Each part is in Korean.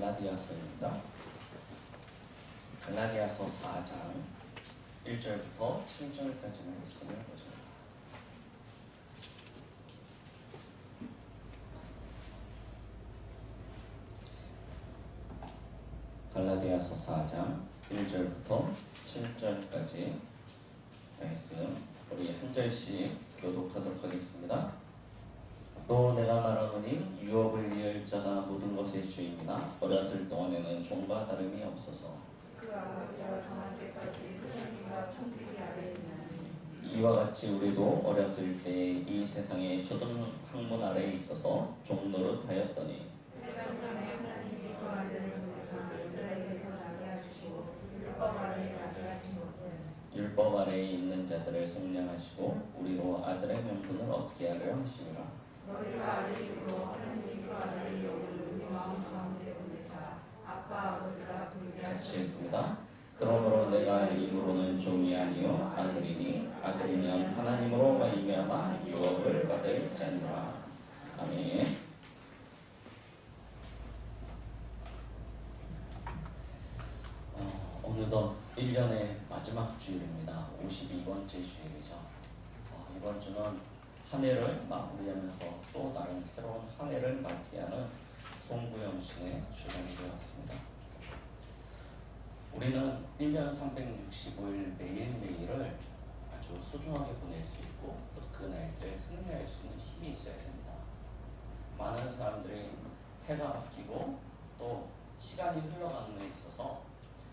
갈라디아서입니다. 갈라디아서 4장 1절부터 7절까지 말씀을 보죠. 갈라디아서 4장 1절부터 7절까지 말씀 우리 한 절씩 교독하도록 하겠습니다. 또 내가 말하노니 유업을 위할 자가 모든 것의 주인이나 어렸을 동안에는 종과 다름이 없어서 그 아버지가 성할 때까지 하나님과 천지기 아래에 있나니 이와 같이 우리도 어렸을 때 이 세상의 초등 학문 아래에 있어서 종노릇 하였더니 때까지는 하나님이 그 아들을 통해서 여자에게서 나게 하시고 율법 아래에 나게 하신 것은 율법 아래에 있는 자들을 속량하시고 우리로 아들의 명분을 얻게 하려 하심이라. 너희가 아들이므로 하나님이 그 아들을 영을 우리 마음 가운데 보내사 아빠 아버지가 부르게 같이 하셨습니다. 읽습니다. 그러므로 내가 이후로는 종이 아니요 아들이니 아들이면 하나님으로 말미암아 유업을 받을 자니라. 아멘. 어느덧 1년의 마지막 주일입니다. 52번째 주일이죠. 이번 주는 한 해를 마무리하면서 또 다른 새로운 한 해를 맞이하는 송구영신의 주간이 되었습니다. 우리는 1년 365일 매일매일을 아주 소중하게 보낼 수 있고 또 그 날들에 승리할 수 있는 힘이 있어야 됩니다. 많은 사람들이 해가 바뀌고 또 시간이 흘러가는 데 있어서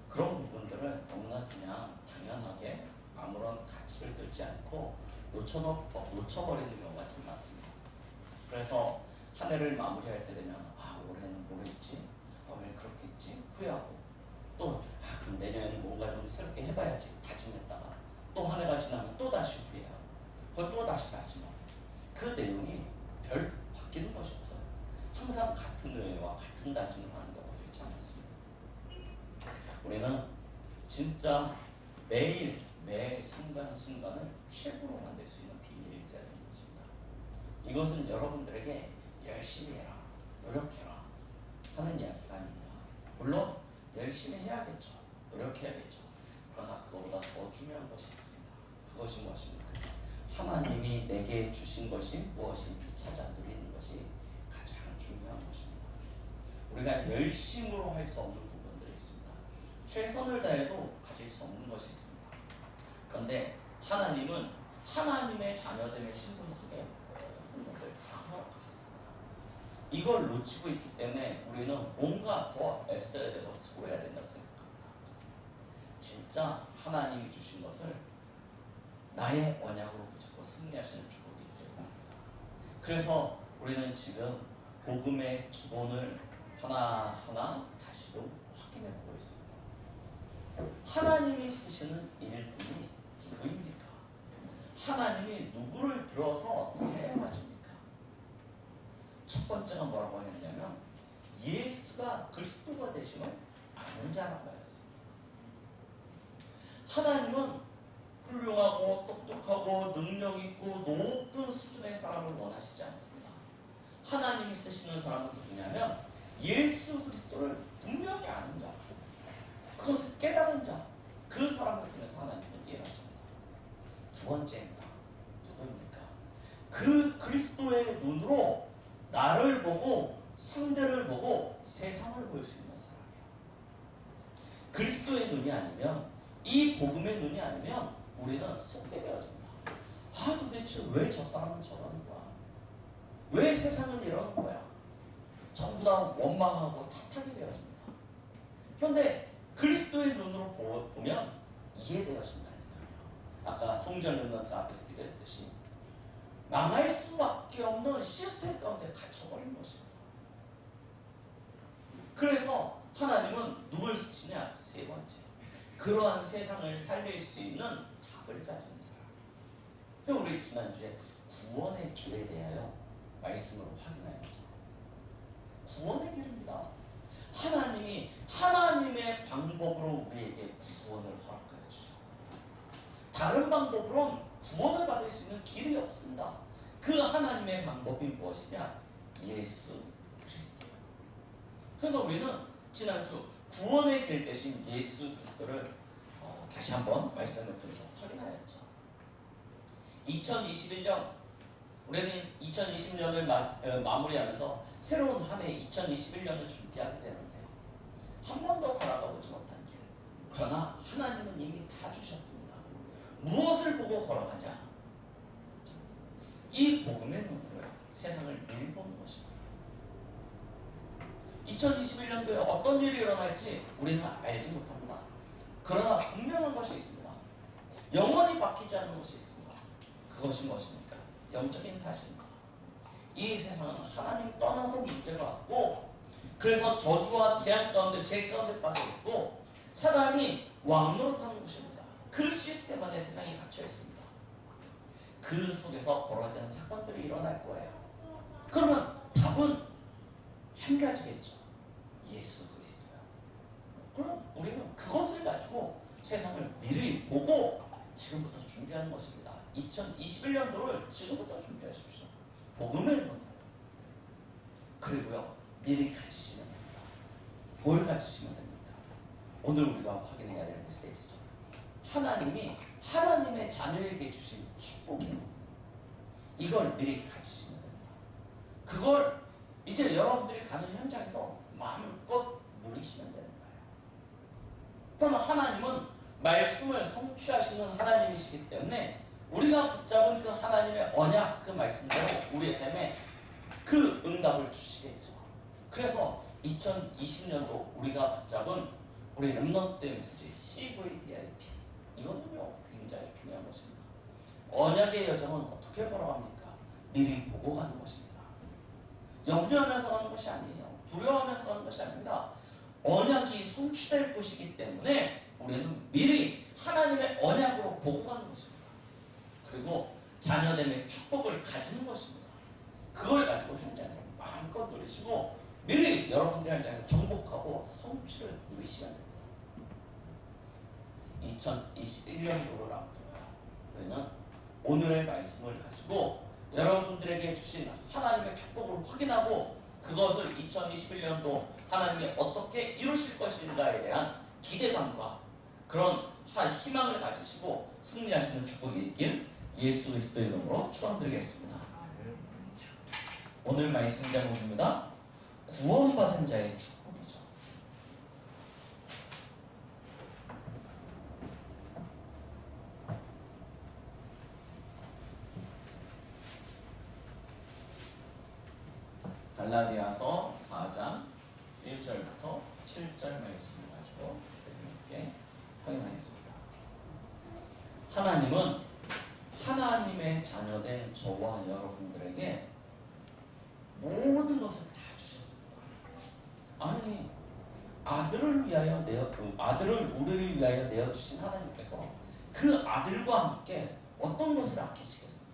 그런 부분들을 너무나 그냥 당연하게 아무런 가치를 두지 않고 놓쳐버리는 경우가 참 많습니다. 그래서 한 해를 마무리할 때 되면 올해는 뭐 했지? 왜 그렇게 했지? 후회하고 또 그럼 내년에는 뭔가 좀 새롭게 해봐야지 다짐했다가 또 한 해가 지나면 또 다시 후회하고 그걸 또 다시 다짐하고 그 내용이 별 바뀌는 것이 없어요. 항상 같은 의회와 같은 다짐을 하는 경우가 되지 않습니다. 우리는 진짜 매일 매 순간순간을 최고로 만들 수 있는 비밀이 있어야 되는 것입니다. 이것은 여러분들에게 열심히 해라, 노력해라 하는 이야기가 아닙니다. 물론 열심히 해야겠죠. 노력해야겠죠. 그러나 그거보다 더 중요한 것이 있습니다. 그것이 무엇입니까? 하나님이 내게 주신 것이 무엇인지 찾아 누리는 것이 가장 중요한 것입니다. 우리가 열심으로 할 수 없는 부분들이 있습니다. 최선을 다해도 가질 수 없는 것이 있습니다. 그런데 하나님은 하나님의 자녀됨의 신분 속에 모든 것을 다 허락하셨습니다. 이걸 놓치고 있기 때문에 우리는 뭔가 더 애써야 되고 수고해야 된다고 생각합니다. 진짜 하나님이 주신 것을 나의 언약으로 붙잡고 승리하시는 축복이 되었습니다. 그래서 우리는 지금 복음의 기본을 하나하나 다시금 확인해 보고 있습니다. 하나님이 쓰시는 일꾼이 누구입니까? 하나님이 누구를 들어서 사용하십니까? 첫 번째가 뭐라고 했냐면 예수가 그리스도가 되심을 아는 자라고 하였습니다. 하나님은 훌륭하고 똑똑하고 능력있고 높은 수준의 사람을 원하시지 않습니다. 하나님이 쓰시는 사람은 누구냐면 예수 그리스도를 분명히 아는 자, 그것을 깨달은 자, 그 사람을 통해서 하나님은 일하십니다. 두 번째입니다. 누구입니까? 그 그리스도의 눈으로 나를 보고 상대를 보고 세상을 볼 수 있는 사람이에요. 그리스도의 눈이 아니면 이 복음의 눈이 아니면 우리는 속게 되어집니다. 도대체 왜 저 사람은 저러는 거야? 왜 세상은 이러는 거야? 전부 다 원망하고 탓하게 되어집니다. 그런데 그리스도의 눈으로 보면 이해되어진다니까요. 아까 송전련과 앞에서 기도했듯이 망할 수밖에 없는 시스템 가운데 갇혀버린 것입니다. 그래서 하나님은 누굴 쓰시냐? 세 번째, 그러한 세상을 살릴 수 있는 답을 가진 사람. 우리 지난주에 구원의 길에 대하여 말씀으로 확인하였죠. 구원의 길입니다. 하나님이 하나님의 방법으로 우리에게 구원을 허락하여 주셨습니다. 다른 방법으로는 구원을 받을 수 있는 길이 없습니다. 그 하나님의 방법이 무엇이냐? 예수 그리스도예요. 그래서 우리는 지난주 구원의 길 대신 예수 그리스도를 다시 한번 말씀을 통해서 확인하였죠. 2021년 우리는 2020년을 마무리하면서 새로운 한 해 2021년을 준비하게 되는데요. 한 번도 걸어가보지 못한 길. 그러나 하나님은 이미 다 주셨습니다. 무엇을 보고 걸어가자? 이 복음의 눈으로 세상을 미리 보는 것입니다. 2021년도에 어떤 일이 일어날지 우리는 알지 못합니다. 그러나 분명한 것이 있습니다. 영원히 바뀌지 않는 것이 있습니다. 그것이 무엇입니까? 영적인 사실입니다. 이 세상은 하나님 떠나서 문제가 왔고, 그래서 저주와 재앙 가운데 죄 가운데 빠져 있고 사단이 왕노릇하는 것입니다. 그 시스템 안에 세상이 갇혀 있습니다. 그 속에서 벌어지는 사건들이 일어날 거예요. 그러면 답은 한 가지겠죠. 예수 그리스도요. 그럼 우리는 그것을 가지고 세상을 미리 보고 지금부터 준비하는 것입니다. 2021년도를 지금부터 준비하십시오. 복음을 보는. 그리고요, 미리 가지시면 됩니다. 뭘 가지시면 됩니까? 오늘 우리가 확인해야 될 메시지죠. 하나님이 하나님의 자녀에게 주신 축복이에요. 이걸 미리 가지시면 됩니다. 그걸 이제 여러분들이 가는 현장에서 마음껏 누리시면 되는 거예요. 그러면 하나님은 말씀을 성취하시는 하나님이시기 때문에 우리가 붙잡은 그 하나님의 언약, 그 말씀대로 우리의 삶에 그 응답을 주시겠죠. 그래서 2020년도 우리가 붙잡은 우리 렘넌트 메시지 CVDIP, 이거는요 굉장히 중요한 것입니다. 언약의 여정은 어떻게 걸어갑니까? 미리 보고 가는 것입니다. 염려하면서 가는 것이 아니에요. 두려워하면서 가는 것이 아닙니다. 언약이 성취될 것이기 때문에 우리는 미리 하나님의 언약으로 보고 가는 것입니다. 그리고 자녀됨의 축복을 가지는 것입니다. 그걸 가지고 현장에서 마음껏 누리시고 미리 여러분들 현장에서 정복하고 성취를 누리시면 됩니다. 2021년도를 앞두고 우리는 오늘의 말씀을 가지고 여러분들에게 주신 하나님의 축복을 확인하고 그것을 2021년도 하나님이 어떻게 이루실 것인가에 대한 기대감과 그런 희망을 가지시고 승리하시는 축복이 있길 예수 그리스도의 이름으로 축원드리겠습니다. 자, 오늘 말씀 제목입니다. 구원받은 자의 축복이죠. 갈라디아서 4장 1절부터 7절 말씀을 가지고 함께 확인하겠습니다. 하나님은 하나님의 자녀된 저와 여러분들에게 모든 것을 다 주셨습니다. 아니, 아들을 우리를 위하여 내어 주신 하나님께서 그 아들과 함께 어떤 것을 아끼시겠습니까?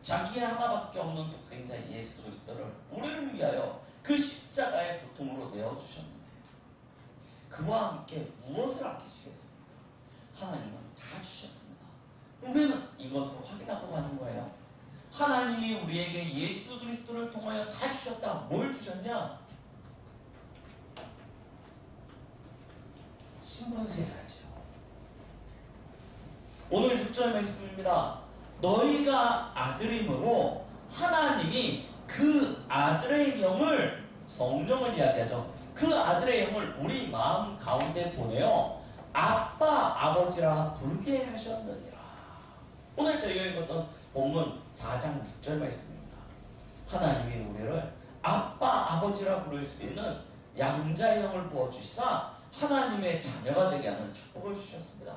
자기의 하나밖에 없는 독생자 예수 그리스도를 우리를 위하여 그 십자가의 고통으로 내어 주셨는데 그와 함께 무엇을 아끼시겠습니까? 하나님은 다 주셨습니다. 우리는 이것을 확인하고 가는 거예요. 하나님이 우리에게 예수 그리스도를 통하여 다 주셨다. 뭘 주셨냐? 신분세사죠. 오늘 6절 말씀입니다. 너희가 아들이므로 하나님이 그 아들의 영을, 성령을 이야기하죠. 그 아들의 영을 우리 마음 가운데 보내어 아빠 아버지라 부르게 하셨느니라. 오늘 저희가 읽었던 본문 4장 6절 말씀입니다. 하나님이 우리를 아빠 아버지라 부를 수 있는 양자의 영을 부어주시사 하나님의 자녀가 되게 하는 축복을 주셨습니다.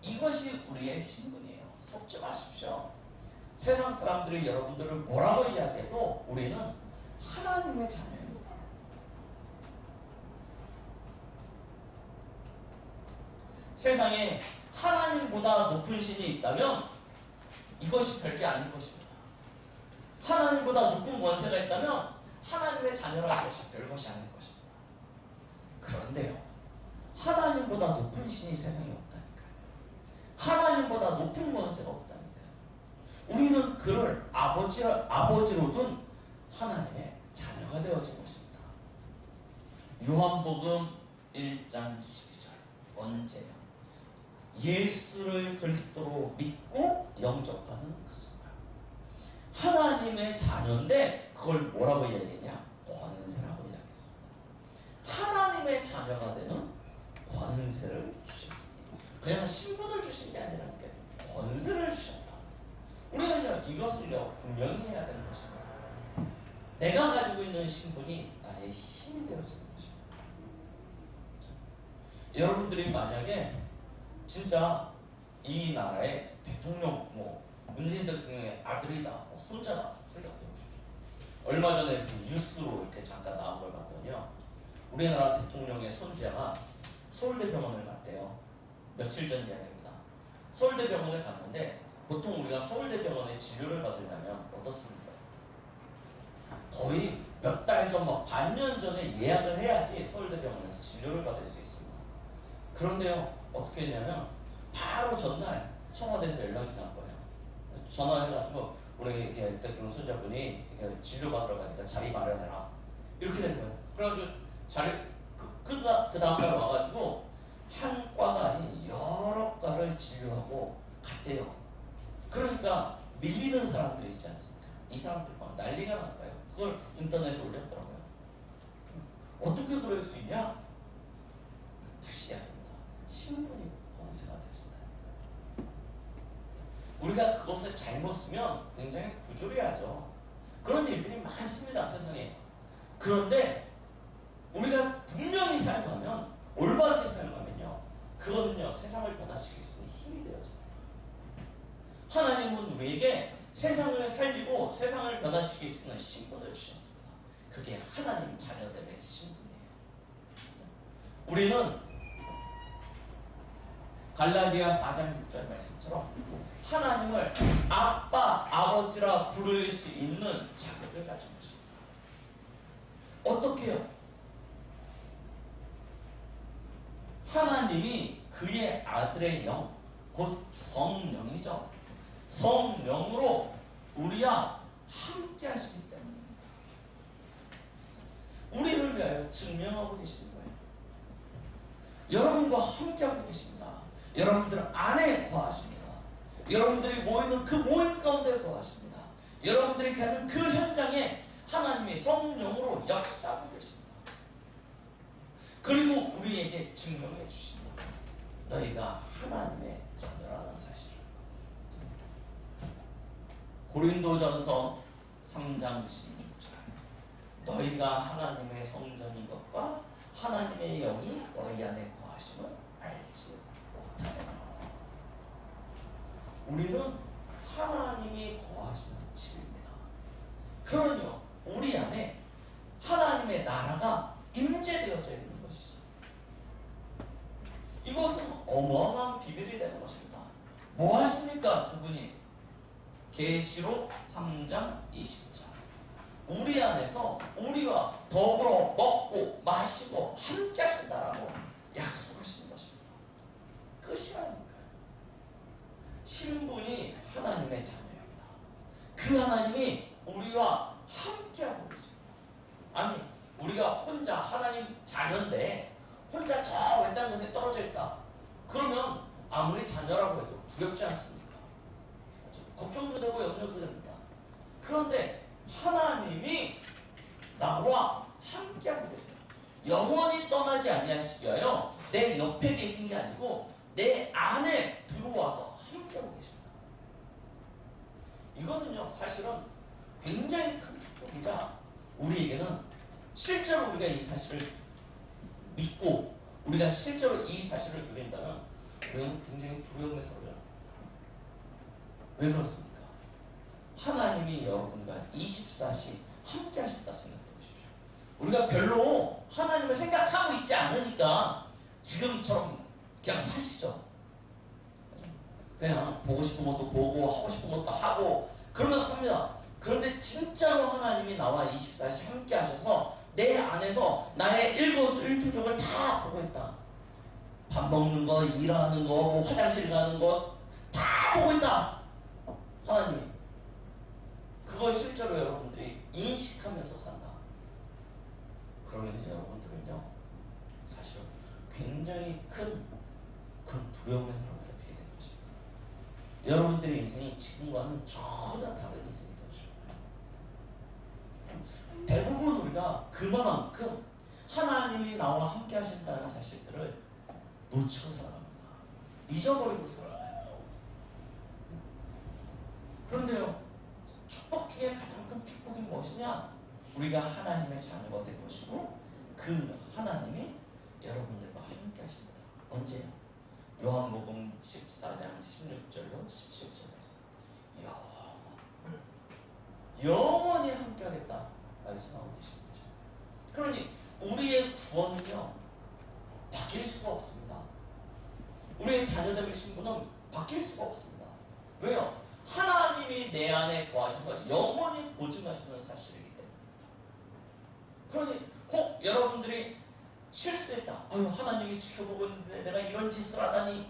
이것이 우리의 신분이에요. 속지 마십시오. 세상 사람들이 여러분들을 뭐라고 이야기해도 우리는 하나님의 자녀입니다. 세상에 하나님보다 높은 신이 있다면 이것이 별게 아닌 것입니다. 하나님보다 높은 권세가 있다면 하나님의 자녀라는 것이 별것이 아닐 것입니다. 그런데요, 하나님보다 높은 신이 세상에 없다니까요. 하나님보다 높은 권세가 없다니까요. 우리는 그를 아버지로 둔 하나님의 자녀가 되어진 것입니다. 요한복음 1장 12절. 언제요? 예수를 그리스도로 믿고 영접하는 그 순간. 하나님의 자녀인데 그걸 뭐라고 이야기했냐? 권세라고 이야기했습니다. 하나님의 자녀가 되는 권세를 주셨습니다. 그냥 신분을 주신 게 아니라 권세를 주셨다. 우리는 이것을요 분명히 해야 되는 것입니다. 내가 가지고 있는 신분이 나의 힘이 되어지는 것입니다. 여러분들이 만약에 진짜 이 나라의 대통령, 문재인 대통령의 아들이다, 손자다 생각해 보십시오. 얼마 전에 이렇게 뉴스로 이렇게 잠깐 나온 걸 봤더니요, 우리나라 대통령의 손자가 서울대병원을 갔대요. 며칠 전 이야기입니다. 서울대병원을 갔는데 보통 우리가 서울대병원에 진료를 받으려면 어떻습니까? 거의 몇 달 전, 반년 전에 예약을 해야지 서울대병원에서 진료를 받을 수 있습니다. 그런데요, 어떻게 했냐면 바로 전날 청와대에서 연락이 간 거예요. 전화해가지고 우리 이렇게 대통령 손자분이 이렇게 진료받으러 가니까 자리 마련해라. 이렇게 된 거예요. 그래가지고 그 다음날 와가지고 한 과가 아닌 여러 과를 진료하고 갔대요. 그러니까 밀리는 사람들이 있지 않습니까? 이 사람들 막 난리가 난 거예요. 그걸 인터넷에 올렸더라고요. 어떻게 그럴 수 있냐? 다시 이야기합니다. 신분이 권세가 되어진다. 우리가 그것을 잘못 쓰면 굉장히 부조리하죠. 그런 일들이 많습니다, 세상에. 그런데 우리가 분명히 사용하면, 올바르게 사용하면요, 그거는요 세상을 변화시킬 수 있는 힘이 되어집니다. 하나님은 우리에게 세상을 살리고 세상을 변화시킬 수 있는 신분을 주셨습니다. 그게 하나님 자녀들의 신분이에요. 우리는 갈라디아 4장 6절 말씀처럼 하나님을 아빠, 아버지라 부를 수 있는 자격을 가진 것입니다. 어떻게요? 하나님이 그의 아들의 영, 곧 성령이죠. 성령으로 우리와 함께 하시기 때문입니다. 우리를 위하여 증명하고 계시는 거예요. 여러분과 함께 하고 계십니다. 여러분들 안에 거하십니다. 여러분들이 모이는 그 모임 가운데 거하십니다. 여러분들이 가는 그 현장에 하나님의 성령으로 역사하고 계십니다. 그리고 우리에게 증명해 주십니다. 너희가 하나님의 자녀라는 사실을. 고린도전서 3장 16절. 너희가 하나님의 성전인 것과 하나님의 영이 너희 안에 거하심을 알지 못하느냐. 우리는 하나님이 거하시는 집입니다. 그러니요, 우리 안에 하나님의 나라가 임재되어져 있는 것이죠. 이것은 어마어마한 비밀이 되는 것입니다. 뭐 하십니까? 그분이 계시록 3장 20절. 우리 안에서 우리와 더불어 먹고 마시고 함께 하신다라고 약속하시는 것입니다. 끝이라니까요. 신분이 하나님의 자녀입니다. 그 하나님이 우리와 함께하고 있습니다. 아니, 우리가 혼자 하나님 자녀인데 혼자 저 왼다른 곳에 떨어져 있다. 그러면 아무리 자녀라고 해도 두렵지 않습니까? 걱정도 되고 염려도 됩니다. 그런데 하나님이 나와 함께하고 계세요. 영원히 떠나지 아니하시기 위하여 내 옆에 계신 게 아니고 내 안에 들어와서 함께하고 계십니다. 이거는요, 사실은 굉장히 큰 축복이자 우리에게는 실제로 우리가 이 사실을 믿고 우리가 실제로 이 사실을 누린다면 우리는 굉장히 두려움에 사로잡힙니다. 왜 그렇습니까? 하나님이 여러분과 24시 함께 하신다 생각해 보십시오. 우리가 별로 하나님을 생각하고 있지 않으니까 지금처럼 그냥 사시죠. 그냥 보고 싶은 것도 보고 하고 싶은 것도 하고 그러면서 삽니다. 그런데 진짜로 하나님이 나와 24시 함께 하셔서 내 안에서 나의 일거수일투족을 다 보고 있다. 밥 먹는 거, 일하는 거, 화장실 가는 거 다 보고 있다. 하나님이. 그걸 실제로 여러분들이 인식하면서 산다. 그러면 여러분들은요, 굉장히 큰 그런 두려움의 사람을 되게 된 것입니다. 여러분들의 인생이 지금과는 전혀 다른 인생이 되실 거예요. 대부분 우리가 그만큼 하나님이 나와 함께 하신다는 사실들을 놓치고 살아갑니다. 잊어버리고 살아가요. 그런데요, 축복 중에 가장 큰 축복이 무엇이냐? 우리가 하나님의 자녀가 된 것이고 그 하나님이 여러분들과 함께 하십니다. 언제요? 요한복음 14장 16절로 17절에서 영원히 함께 하겠다 말씀하고 계신 거죠. 그러니 우리의 구원은요 바뀔 수가 없습니다. 우리의 자녀됨의 신분은 바뀔 수가 없습니다. 왜요? 하나님이 내 안에 거하셔서 영원히 보증하시는 사실이기 때문에. 그러니 혹 여러분들이 실수했다. 아유, 하나님이 지켜보고 있는데 내가 이런 짓을 하다니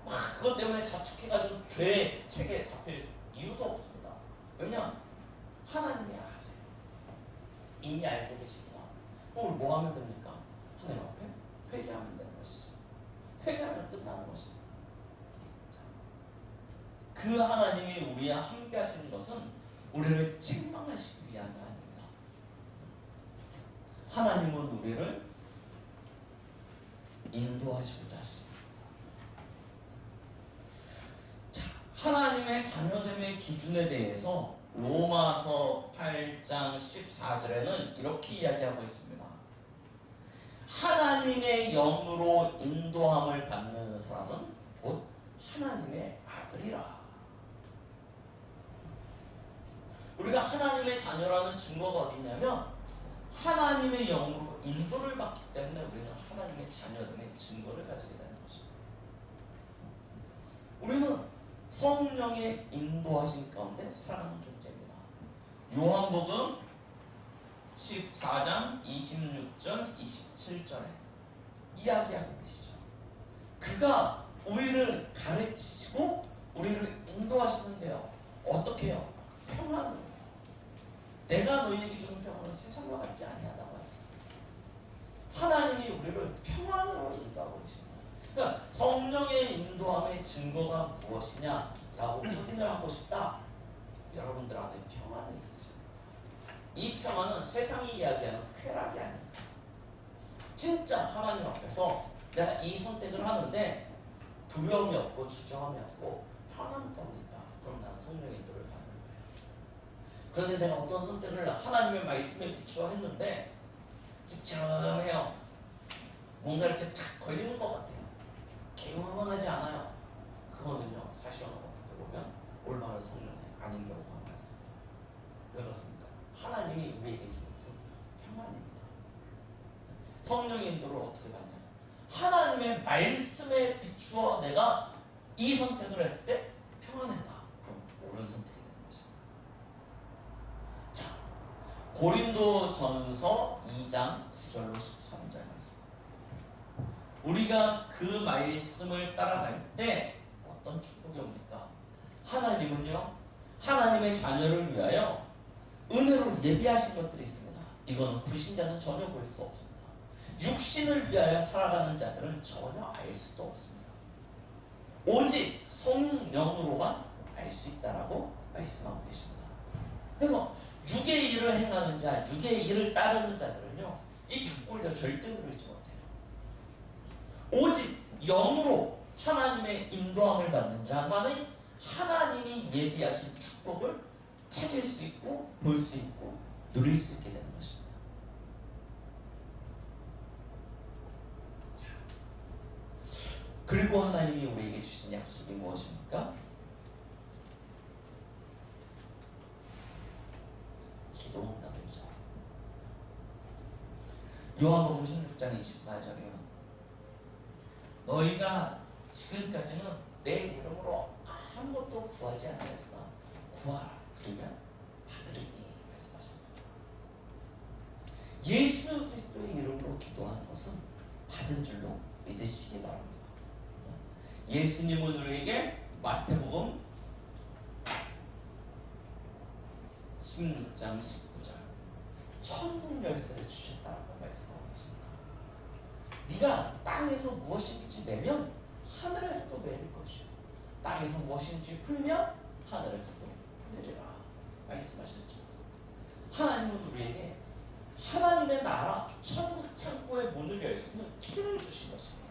막 그것 때문에 자책해가지고 죄의 책에 잡힐 이유도 없습니다. 왜냐? 하나님이 아세요. 이미 알고 계십니다. 오늘 뭐 하면 됩니까? 하나님 앞에 회개하면 되는 것이죠. 회개하면 끝나는 것입니다. 자, 그 하나님이 우리와 함께 하시는 것은 우리를 책망하시기 위함이 아닙니다. 하나님은 우리를 인도하시고자 하십니다. 자, 하나님의 자녀됨의 기준에 대해서 로마서 8장 14절에는 이렇게 이야기하고 있습니다. 하나님의 영으로 인도함을 받는 사람은 곧 하나님의 아들이라. 우리가 하나님의 자녀라는 증거가 어디 있냐면 하나님의 영으로 인도를 받기 때문에 우리는 하나님의 자녀됨의 증거를 가지게 되는 것입니다. 우리는 성령의 인도하신 가운데 살아가는 존재입니다. 요한복음 14장 26절 27절에 이야기하고 계시죠. 그가 우리를 가르치시고 우리를 인도하시는데요. 어떻게 해요? 평안으로. 내가 너희에게 주는 평안은 세상과 같지 아니하다고 하였습니다. 하나님이 우리를 평안으로 인도하고 계십니다. 그러니까 성령의 인도함의 증거가 무엇이냐라고 확인을 하고 싶다. 여러분들 안에 평안이 있으십니다. 이 평안은 세상이 이야기하는 쾌락이 아닙니다. 진짜 하나님 앞에서 내가 이 선택을 하는데 두려움이 없고 주저함이 없고 편함 가운데 있다. 그럼 난 성령의 인도를 받는 거예요. 그런데 내가 어떤 선택을 하나님의 말씀에 비추어 했는데 집중해요. 뭔가 이렇게 탁 걸리는 것 같아요. 개운하지 않아요. 그거는요, 사실은 어떻게 보면 올바른 성령이 아닌 경우가 많습니다. 왜 그렇습니까? 하나님이 우리에게 주는 것은 평안입니다. 성령의 인도를 어떻게 받냐? 하나님의 말씀에 비추어 내가 이 선택을 했을 때 평안했다. 그럼 옳은 선택이 되는 것입니다. 자, 고린도전서 2장 9절로 13절 말씀. 우리가 그 말씀을 따라갈 때 어떤 축복이 옵니까? 하나님은요, 하나님의 자녀를 위하여 은혜로 예비하신 것들이 있습니다. 이거는 불신자는 전혀 볼 수 없습니다. 육신을 위하여 살아가는 자들은 전혀 알 수도 없습니다. 오직 성령으로만 알 수 있다라고 말씀하고 계십니다. 그래서 육의 일을 행하는 자, 육의 일을 따르는 자들은요, 이 축복을 절대 누리지 못해요. 오직 영으로 하나님의 인도함을 받는 자만이 하나님이 예비하신 축복을 찾을 수 있고 볼 수 있고 누릴 수 있게 되는 것입니다. 자, 그리고 하나님이 우리에게 주신 약속이 무엇입니까? 기도 응답이죠. 요한복음 16장 24절이요. 너희가 지금까지는 내 이름으로 아무것도 구하지 않았으나 구하라. 그러면 받으리니 말씀하셨습니다. 예수 그리스도의 이름으로 기도하는 것은 받은 줄로 믿으시기 바랍니다. 예수님은 우리에게 마태복음 16장 19절 천국 열쇠를 주셨다고 말씀하고 계십니다. 네가 땅에서 무엇인지 내면 하늘에서도 내릴 것이요 땅에서 무엇인지 풀면 하늘에서도 풀리리라 말씀하셨죠. 하나님은 우리에게 하나님의 나라 천국 창고의 문을 열 수 있는 키를 주신 것입니다.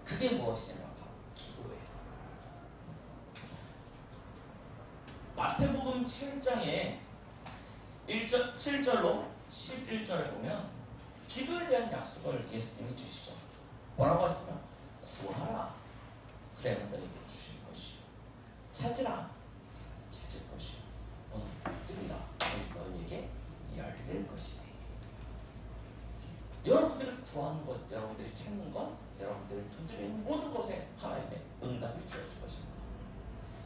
그게 무엇이냐면 바로 기도예요. 마태복음 7장에 7절로 11절에 보면 기도에 대한 약속을 예수님이 주시죠. 뭐라고 하시냐면 구하라 그러면 너에게 주실 것이요 찾으라 찾을 것이요 문을 두드리라 너에게 열릴 것이니. 여러분들이 구하는 것, 여러분들이 찾는 것, 여러분들이 두드리는 모든 것에 하나님의 응답이 주어질 것입니다.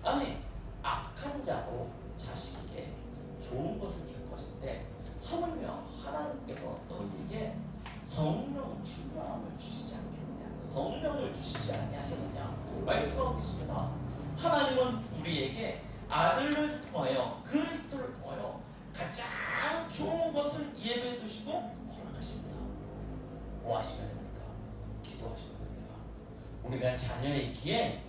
아니 악한 자도 자식에게 좋은 것을 줄 것인데 하물며 하나님께서 너희에게 성령 충만함을 주시지 않겠느냐, 성령을 주시지 아니하겠느냐 말씀하고 계십니다. 하나님은 우리에게 아들을 통하여 그리스도를 통하여 가장 좋은 것을 예배해 두시고 허락하십니다. 뭐 하시면 됩니까? 기도하시면 됩니다. 우리가 자녀이기에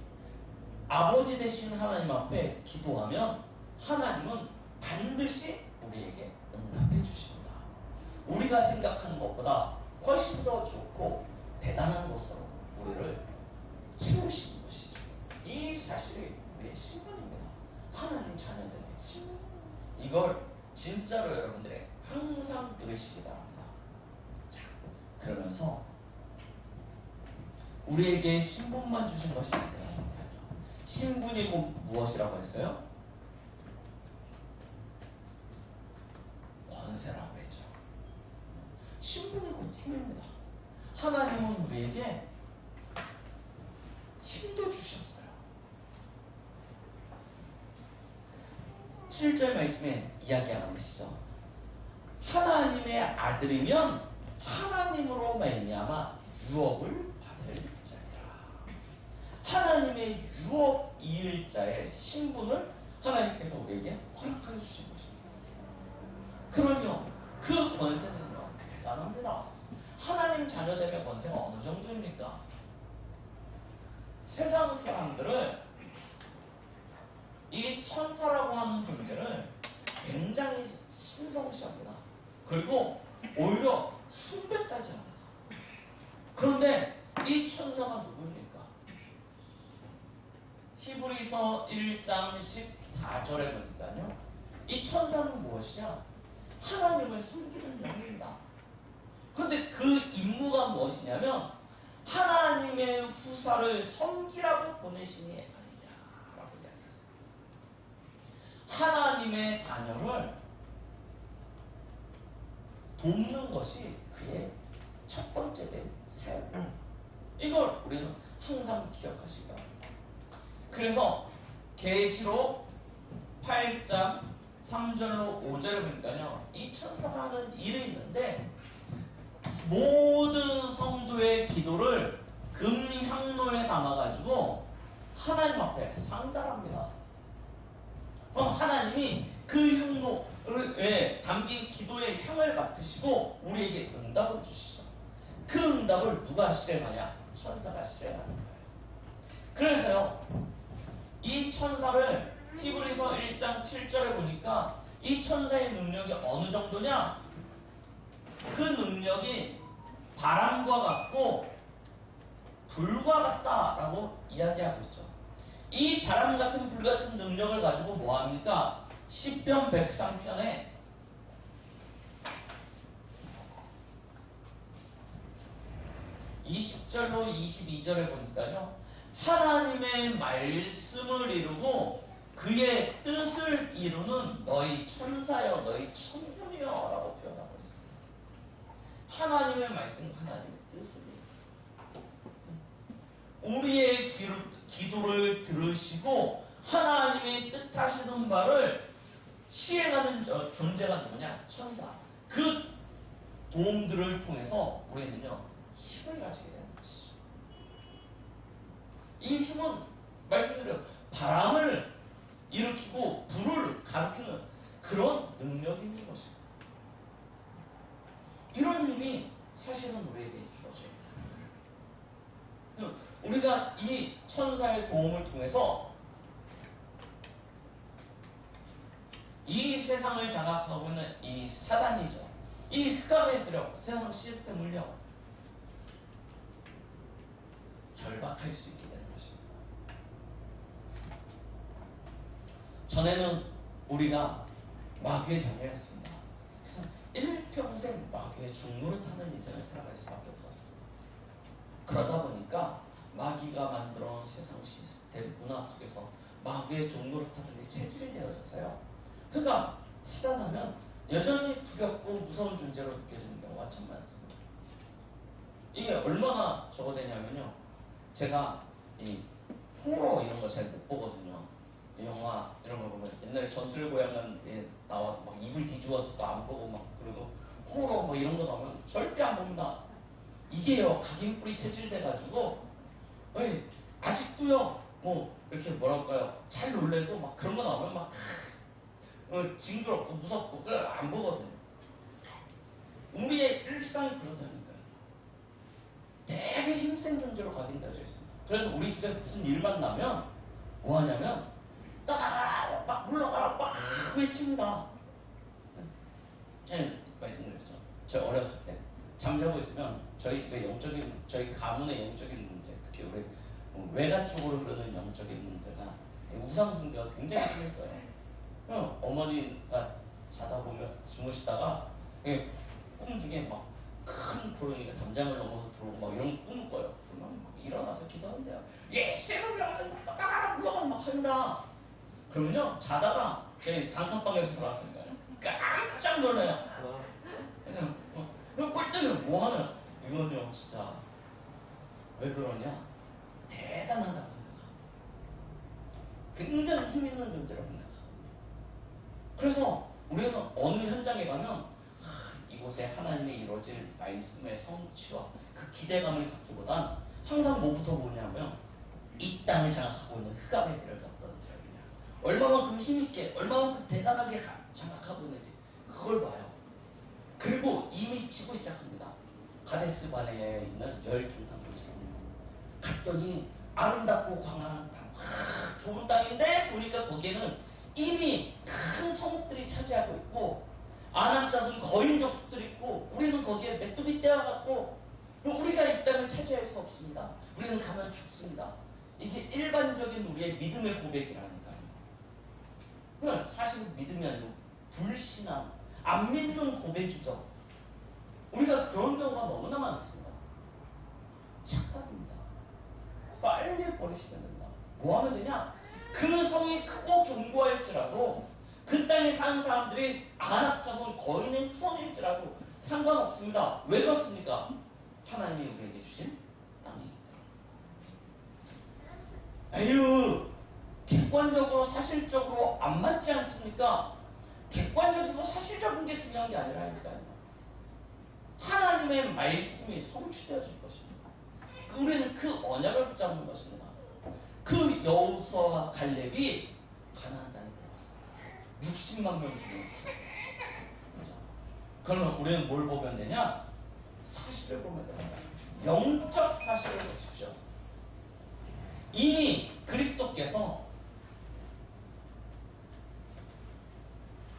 아버지 되신 하나님 앞에 기도하면 하나님은 반드시 우리에게 응답해 주십니다. 우리가 생각하는 것보다 훨씬 더 좋고 대단한 것으로 우리를 채우시는 것이죠. 이 사실이 우리의 신분입니다. 하나님 자녀들의 신분. 이걸 진짜로 여러분들이 항상 들으시기 바랍니다. 자, 그러면서 우리에게 신분만 주신 것이 아니라 신분이 곧 무엇이라고 했어요? 권세라고 했죠. 신분이 곧 힘입니다. 하나님은 우리에게 힘도 주셨어요. 7절 말씀에 이야기하고 계시죠. 하나님의 아들이면 하나님으로 말미암아 유업을 받을 자니라. 하나님의 유업 이을 자의 신분을 하나님께서 우리에게 허락해 주신 것입니다. 그러면 그 권세는요 대단합니다. 하나님 자녀됨의 권세가 어느 정도입니까? 세상 사람들을 이 천사라고 하는 존재를 굉장히 신성시합니다. 그리고 오히려 숭배까지 합니다. 그런데 이 천사가 누구입니까? 히브리서 1장 14절에 보니까요. 이 천사는 무엇이냐? 하나님을 섬기는 영입니다. 그런데 그 임무가 무엇이냐면 하나님의 후사를 섬기라고 보내시니 아니냐라고 이야기했습니다. 하나님의 자녀를 돕는 것이 그의 첫 번째 된 사역. 이걸 우리는 항상 기억하시기 바랍니다. 그래서 계시록 8장 3절로 5절을 보니까요. 이 천사가 하는 일이 있는데 모든 성도의 기도를 금향로에 담아가지고 하나님 앞에 상달합니다. 그럼 하나님이 그 향로에 담긴 기도의 향을 맡으시고 우리에게 응답을 주시죠. 그 응답을 누가 실행하냐? 천사가 실행하는 거예요. 그래서요, 이 천사를 히브리서 1장 7절에 보니까 이 천사의 능력이 어느 정도냐? 그 능력이 바람과 같고 불과 같다라고 이야기하고 있죠. 이 바람 같은 불 같은 능력을 가지고 뭐합니까? 시편 103편에 20절로 22절에 보니까요. 하나님의 말씀을 이루고 그의 뜻을 이루는 너희 천사여 너희 천군이여 라고 표현하고 있습니다. 하나님의 말씀, 하나님의 뜻입니다. 우리의 기도를 들으시고 하나님이 뜻하시는 바를 시행하는 존재가 누구냐? 천사. 그 도움들을 통해서 우리는요 힘을 가지게 되는 것이죠. 이 힘은 말씀드려요. 바람을 일으키고 불을 가르치는 그런 능력이 있는 것입니다. 이런 힘이 사실은 우리에게 주어져 있다. 우리가 이 천사의 도움을 통해서 이 세상을 장악하고 있는 이 사단이죠. 이 흑암의 세력, 세상 시스템을요, 결박할 수 있게 되는 것입니다. 전에는 우리가 마귀의 자녀였습니다. 일평생 마귀의 종노릇하는 인생을 살아갈 수밖에 없었습니다. 그러다 보니까 마귀가 만들어 놓은 세상 시스템 문화 속에서 마귀의 종노릇하는 게 체질이 되어졌어요. 그러니까 사단하면 여전히 두렵고 무서운 존재로 느껴지는 경우가 참 많습니다. 이게 얼마나 저거 되냐면요, 제가 이 호러 이런 거 잘 못 보거든요. 영화 이런 거 보면 옛날에 전술고양은 나와도 막 입을 뒤집어서 또 안 보고 막, 그리고 호러 뭐 이런 거 나오면 절대 안 봅니다. 이게요, 각인뿌리 체질 돼가지고 아직도요 뭐 이렇게 뭐랄까요, 잘 놀래고 막 그런 거 나오면 막 징그럽고 무섭고 그걸 안 보거든요. 우리의 일상이 그렇다니까요. 되게 힘센 존재로 각인되어져 있습니다. 그래서 우리 집에 무슨 일만 나면 뭐 하냐면 따라가라 막 물러가라 막 외칩니다. 제가 말씀드렸죠. 제가 어렸을 때 잠자고 있으면 저희 집에 영적인, 저희 가문의 영적인 문제, 특히 우리 외가 쪽으로 흐르는 영적인 문제가 우상 숭배가 굉장히 심했어요. 어머니가 자다 보면 주무시다가 꿈 중에 막 큰 고양이가 담장을 넘어서 들어오고 막 이런 꿈을 꿔요. 그러면 막 일어나서 기도한대요. 예수를 따라가라 물러가라 막 합니다. 그러면요, 자다가 저희 단칸방에서 들어왔으니까요, 깜짝 놀라요. 그냥 볼 때는 뭐 하면 이건요 진짜 왜 그러냐, 대단하다고 생각하고 굉장히 힘 있는 존재라고 생각하거든요. 그래서 우리는 어느 현장에 가면 이곳에 하나님의 이루어질 말씀의 성취와 그 기대감을 갖기보단 항상 뭐부터 보냐면 이 땅을 장악하고 있는 흑암의 세력이 어떤 세력이냐, 얼마만큼 힘있게, 얼마만큼 대단하게 장악하고 있는지 그걸 봐요. 그리고 이미 치고 시작합니다. 가데스 바네아에 있는 열중탕처럼 갔더니 아름답고 광활한 땅, 좋은 땅인데 보니까 거기에는 이미 큰 성읍들이 차지하고 있고 안악자손 거인족 속들이 있고, 우리는 거기에 메뚜기 떼어갖고 우리가 이 땅을 차지할 수 없습니다. 우리는 가면 죽습니다. 이게 일반적인 우리의 믿음의 고백이라니까요. 사실 믿음이 아니고 불신앙, 안 믿는 고백이죠. 우리가 그런 경우가 너무나 많습니다. 착각입니다. 빨리 버리시면 됩니다. 뭐 하면 되냐? 그 성이 크고 견고할지라도, 그 땅에 사는 사람들이 안악자손 거인의 후손일지라도 상관없습니다. 왜 그렇습니까? 하나님이 우리에게 주신 땅이기 때문에. 에휴, 객관적으로 사실적으로 안 맞지 않습니까? 객관적이고 사실적인 게 중요한 게 아니라니까요. 하나님의 말씀이 성취되어질 것입니다. 우리는 그 언약을 붙잡는 것입니다. 그 여호수아와 갈렙이 가나안 땅에 들어갔어요. 60만 명 죽였죠. 그러면 우리는 뭘 보면 되냐? 사실을 보면 됩니다. 영적 사실을 보십시오. 이미 그리스도께서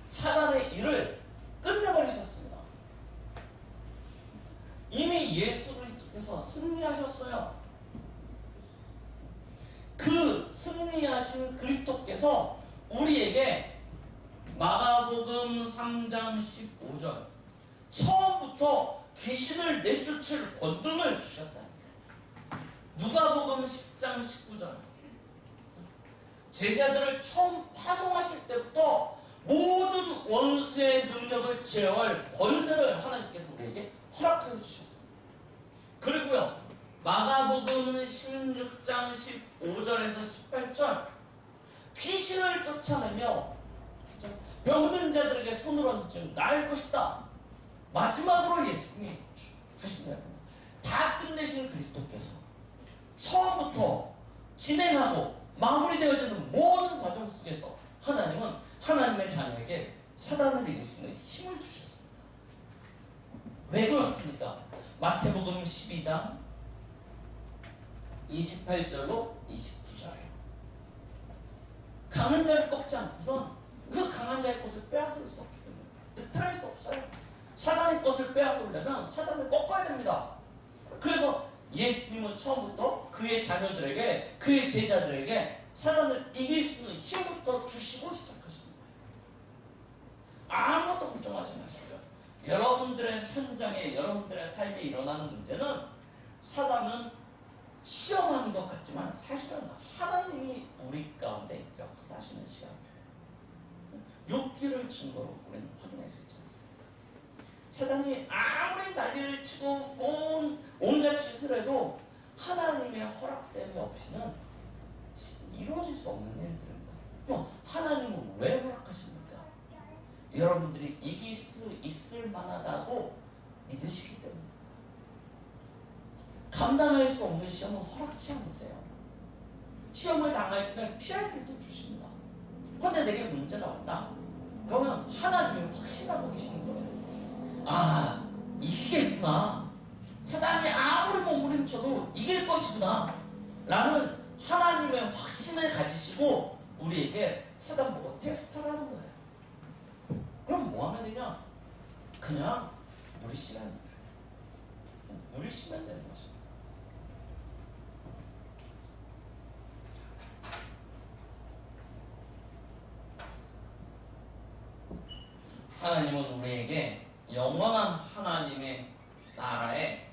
사단의 일을 끝내버리셨습니다. 이미 예수 그리스도께서 승리하셨어요. 그 승리하신 그리스도께서 우리에게 마가복음 3장 15절 처음부터 귀신을 내쫓을 권능을 주셨다. 누가복음 10장 19절 제자들을 처음 파송하실 때부터 모든 원수의 능력을 제어할 권세를 하나님께서 우리에게 허락하여 주셨습니다. 그리고요, 마가복음 16장 15절에서 18절 귀신을 쫓아내며 병든 자들에게 손을 얹으면 나을 것이다. 마지막으로 예수님이 하신 겁니다. 다 끝내신 그리스도께서 처음부터 진행하고 마무리되어지는 모든 과정 속에서 하나님은 하나님의 자녀에게 사단을 이길 수 있는 힘을 주셨습니다. 왜 그렇습니까? 마태복음 12장 28절로 29절에 강한 자를 꺾지 않고선 그 강한 자의 것을 빼앗을 수 없기 때문에 득탈할 수 없어요. 사단의 것을 빼앗으려면 사단을 꺾어야 됩니다. 그래서 예수님은 처음부터 그의 자녀들에게, 그의 제자들에게 사단을 이길 수 있는 힘부터 주시고 시작하시는 거예요. 아무것도 걱정하지 마십시오. 여러분들의 현장에, 여러분들의 삶에 일어나는 문제는 사단은 시험하는 것 같지만 사실은 하나님이 우리 가운데 역사하시는 시간이에요. 욥기를 증거로 우리는 확인할 수 있지 않습니까? 사단이 아무리 난리를 치고 온갖 짓을 해도 하나님의 허락됨이 없이는 이루어질 수 없는 일들입니다. 그럼 하나님은 왜 허락하십니까? 여러분들이 이길 수 있을 만하다고 믿으시기 때문입니다. 감당할 수 없는 시험은 허락치 않으세요. 시험을 당할 때는 피할 길도 주십니다. 그런데 내게 문제가 왔다? 그러면 하나님이 확신하고 계시는 거예요. 아, 이기겠구나. 사단이 아무리 몸부림쳐도 이길 것이구나 라는 하나님의 확신을 가지시고 우리에게 사단 보고 테스트를 하는 거예요. 그럼 뭐 하면 되냐? 그냥 무리시면 돼요. 무리시면 되는 거죠. 하나님은 우리에게 영원한 하나님의 나라에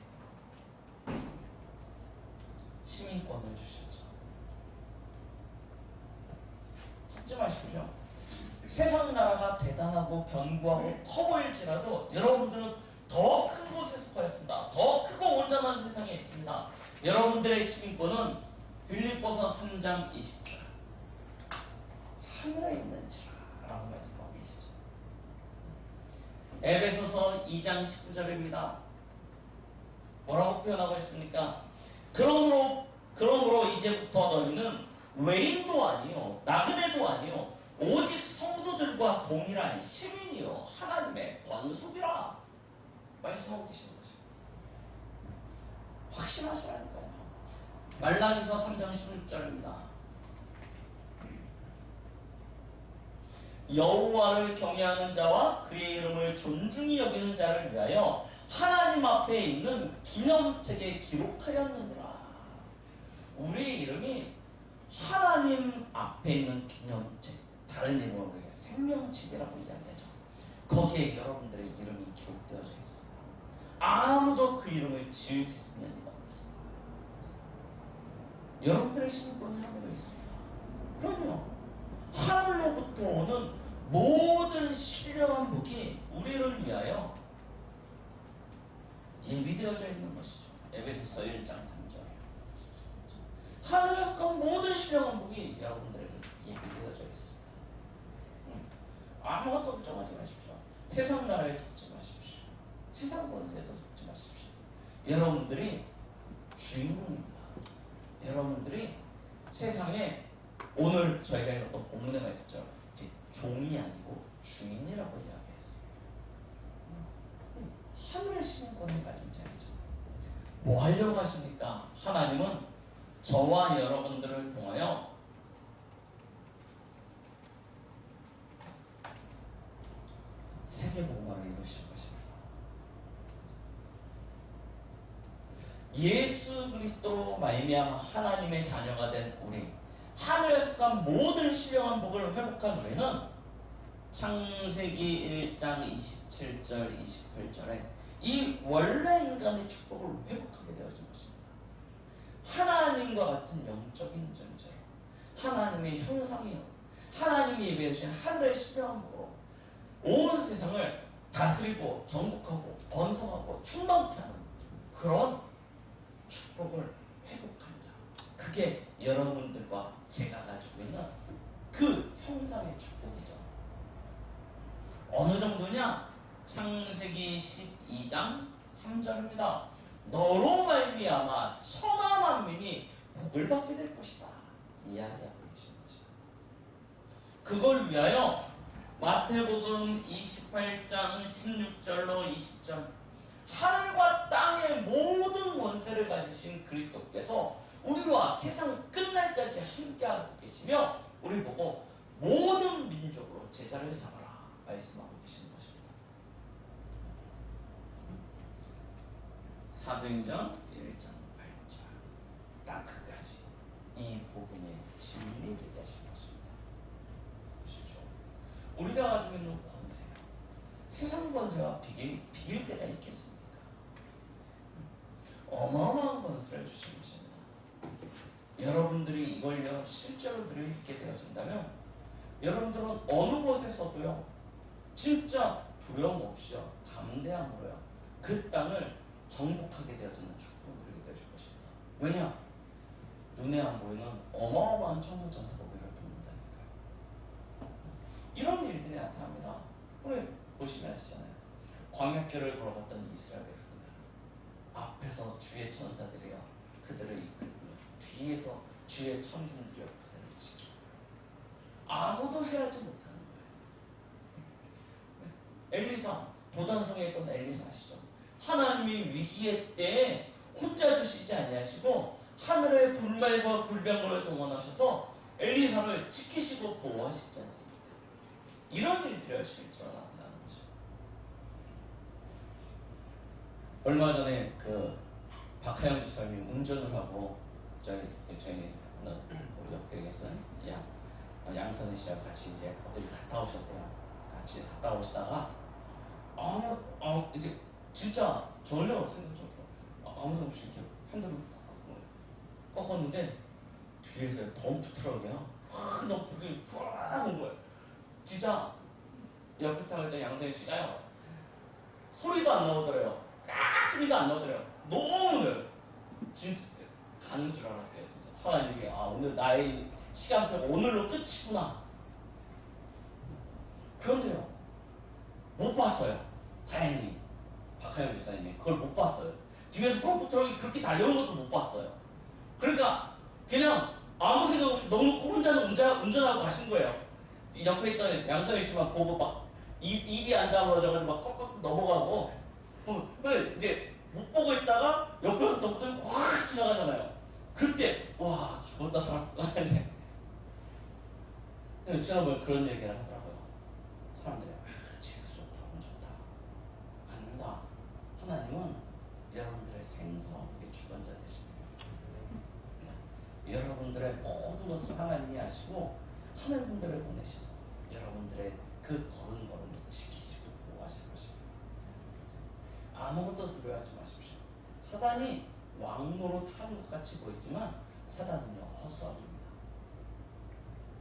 시민권을 주셨죠. 잊지 마십시오. 세상 나라가 대단하고 견고하고 커 보일지라도 여러분들은 더 큰 곳에 속하였습니다. 더 크고 온전한 세상에 있습니다. 여러분들의 시민권은 빌립보서 3장 20절 하늘에 있는 자라고 말씀하고 계시죠. 에베소서 2장 19절입니다. 뭐라고 표현하고 있습니까? 그러므로 이제부터 너희는 외인도 아니요 나그네도 아니요 오직 성도들과 동일한 시민이요 하나님의 권속이라 말씀하고 계시는 거죠. 확신하시라니까요. 말라기서 3장 16절입니다. 여호와를 경외하는 자와 그의 이름을 존중히 여기는 자를 위하여 하나님 앞에 있는 기념책에 기록하였느니라. 우리의 이름이 하나님 앞에 있는 기념책, 다른 이름으로 우리가 생명책이라고 이야기하죠. 거기에 여러분들의 이름이 기록되어져 있습니다. 아무도 그 이름을 지울 수 있는 이가 없습니다. 여러분들의 시민권은 하늘에 있습니다. 그럼요. 하늘로부터 오는 모든 신령한 복이 우리를 위하여 예비되어져 있는 것이죠. 에베소서 1장 3절. 하늘에서 온 모든 신령한 복이 여러분들에게 예비되어져 있습니다. 아무것도 걱정하지 마십시오. 세상 나라에 속지 마십시오. 세상 권세에도 속지 마십시오. 여러분들이 주인공입니다. 여러분들이 세상에 오늘 저희가 읽었던 본문에 말했죠. 이제 종이 아니고 주인이라고 이야기했어요. 하늘의 시민권을 가진 자이죠. 뭐 하려고 하십니까? 하나님은 저와 여러분들을 통하여 세계복음화를 이루실 것입니다. 예수 그리스도로 말미암아 하나님의 자녀가 된 우리, 하늘에 속한 모든 신령한 복을 회복한 우리는 창세기 1장 27절 28절에 이 원래 인간의 축복을 회복하게 되어진 것입니다. 하나님과 같은 영적인 존재예요. 하나님의 형상이요, 하나님이 예배하신 하늘의 신령한 복으로 온 세상을 다스리고 정복하고 번성하고 충만케 하는 그런 축복을 회복한 자, 그게 여러분들과 제가 가지고 있는 그 형상의 축복이죠. 어느 정도냐? 창세기 12장 3절입니다. 너로 말미암아 천하 만민이 복을 받게 될 것이다 이야기하고 계신 거죠. 그걸 위하여 마태복음 28장 16절로 20절 하늘과 땅의 모든 권세를 가지신 그리스도께서 우리와 세상 끝날까지 함께하고 계시며 우리 보고 모든 민족으로 제자를 삼아라 말씀하고 계시는 것입니다. 사도행전 1장 8절 딱 끝까지 이 복음의 진리를 되게 하신 것입니다. 보십시오. 우리가 가지고 있는 권세가 세상 권세와 비길 때가 있겠습니까? 어마어마한 권세를 주신 것입니다. 여러분들이 이걸요 실제로 누리게 되어진다면 여러분들은 어느 곳에서도요 진짜 두려움 없이요 담대함으로요 그 땅을 정복하게 되어지는 축복을 누리게 되어질 것입니다. 왜냐? 눈에 안 보이는 어마어마한 천부천사가 우리를 돕는다니까요. 이런 일들이 나타납니다. 우리 보시면 아시잖아요. 광야길을 걸어갔던 이스라엘 백성들 앞에서 주의 천사들이요 그들을 이끌고요 뒤에서 주의 천군들이요 그들을 지키고 아무도 해하지 못하는 거예요. 엘리사 도단성에 있던 엘리사 아시죠? 하나님이 위기의 때에 혼자 두시지 아니하시고 하늘의 불말과 불병거를 동원하셔서 엘리사를 지키시고 보호하시지 않습니까? 이런 일들이 실제로 나타나는 거죠. 얼마 전에 그 박하영 지사님이 운전을 하고 저희 하는 우리 옆에 계신 양선희 씨와 같이 이제 어디 갔다 오셨대요. 같이 갔다 오시다가 이제 진짜 전혀 생각 좀 아무 생각 없이 이렇게 핸들을 꺾었는데 뒤에서 덤프 트럭이요 큰 덤프 트럭이 쫙 온 거예요. 진짜 옆에 타고 있던 양선희 씨가요 소리도 안 나오더래요. 소리도 안 나오더래요. 너무 진짜 가는 줄 알았대요. 진짜 하나님이 오늘 나의 시간표 오늘로 끝이구나. 그런데요 못 봤어요. 다행히 박하영 집사님이 그걸 못 봤어요. 뒤에서 덤프 트럭이 그렇게 달려오는 것도 못 봤어요. 그러니까 그냥 아무 생각 없이 넉넉히 혼자는 운전하고 가신 거예요. 옆에 있던 양선희 씨만 보고 막 입이 안 다물어져가지고 막 꺽꺽 넘어가고 이제 못 보고 있다가 옆에서 덤프트럭이 확 지나가잖아요. 그때 와 죽었다 살았구나 이제 지난번에 그런 얘기를 하더라고요. 사람들이 재수 좋다 운 좋다. 아닙니다. 하나님은 여러분들의 생사의 주관자 되십니다. 여러분들의 모든 것을 하나님이 아시고 하늘분들을 보내셔서 여러분들의 그 걸음걸음을 지키시고 보호하실 것입니다. 아무것도 두려워하지 마십시오. 사단이 왕노로 타는 것 같이 보이지만 사단은요 헛소리입니다.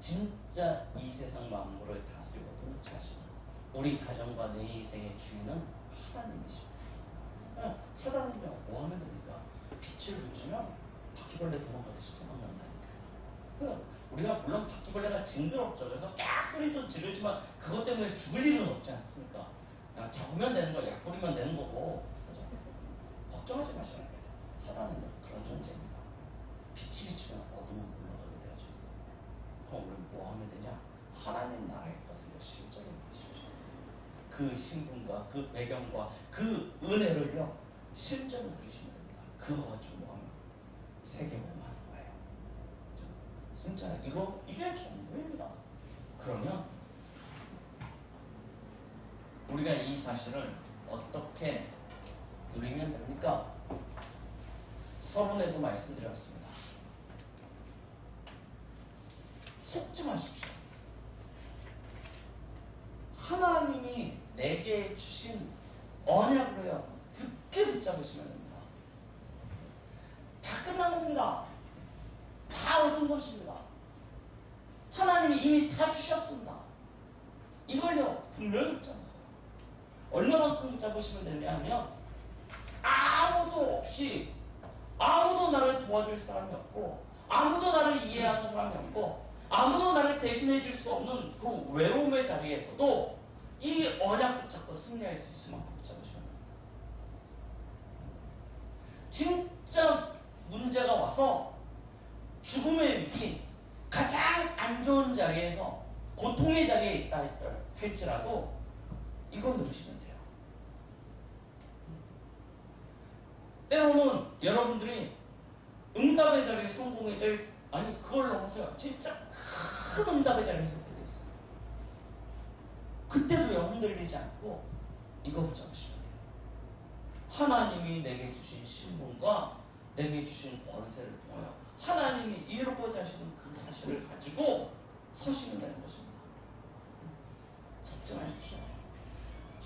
진짜 이 세상 만물을 다스리고 통치하시는 우리 가정과 내 인생의 주인은 하나님이십니다. 사단은요 뭐 하면 됩니까? 빛을 비추면 바퀴벌레 도망가듯이 도망간다니까요. 우리가 물론 바퀴벌레가 징그럽죠. 그래서 소리도 지르지만 그것 때문에 죽을 일은 없지 않습니까? 잡으면 되는 거, 약 뿌리면 되는 거고. 그렇죠? 걱정하지 마셔야 돼요. 사단은요 그런 존재입니다. 빛이 비추면 어둠은 물러가게 되어져 있습니다. 그럼 우리는 뭐 하면 되냐? 하나님 나라의 것을 실전에 보십시오. 그 신분과 그 배경과 그 은혜를요 실전에 누리시면 됩니다. 그거 가지고 뭐 하면 세계 뭐하는 거예요. 진짜 이게 전부입니다. 그러면 우리가 이 사실을 어떻게 누리면 됩니까? 서론에도 말씀드렸습니다. 속지 마십시오. 하나님이 내게 주신 언약으로요 굳게 붙잡으시면 됩니다. 다 끝난 겁니다. 다 얻은 것입니다. 하나님이 이미 다 주셨습니다. 이걸요 분명히 붙잡으세요. 얼마만큼 붙잡으시면 되냐 하면 아무도 없이 아무도 나를 도와줄 사람이 없고 아무도 나를 이해하는 사람이 없고 아무도 나를 대신해 줄 수 없는 그 외로움의 자리에서도 이 언약 붙잡고 승리할 수 있을 만큼 붙잡으시면 됩니다. 진짜 문제가 와서 죽음의 위기 가장 안 좋은 자리에서 고통의 자리에 있다 할지라도 이거 누리시면 돼요. 때로는 여러분들이 응답의 자리에 성공의 자리, 아니 그걸 넘어서요. 진짜 큰 응답의 자리에 설 때도 있어요. 그때도요 흔들리지 않고 이거 붙잡으시면 돼요. 하나님이 내게 주신 신분과 내게 주신 권세를 통하여 하나님이 이루고자 하시는 그 사실을 가지고 서시면 되는 것입니다. 속지 마십시오.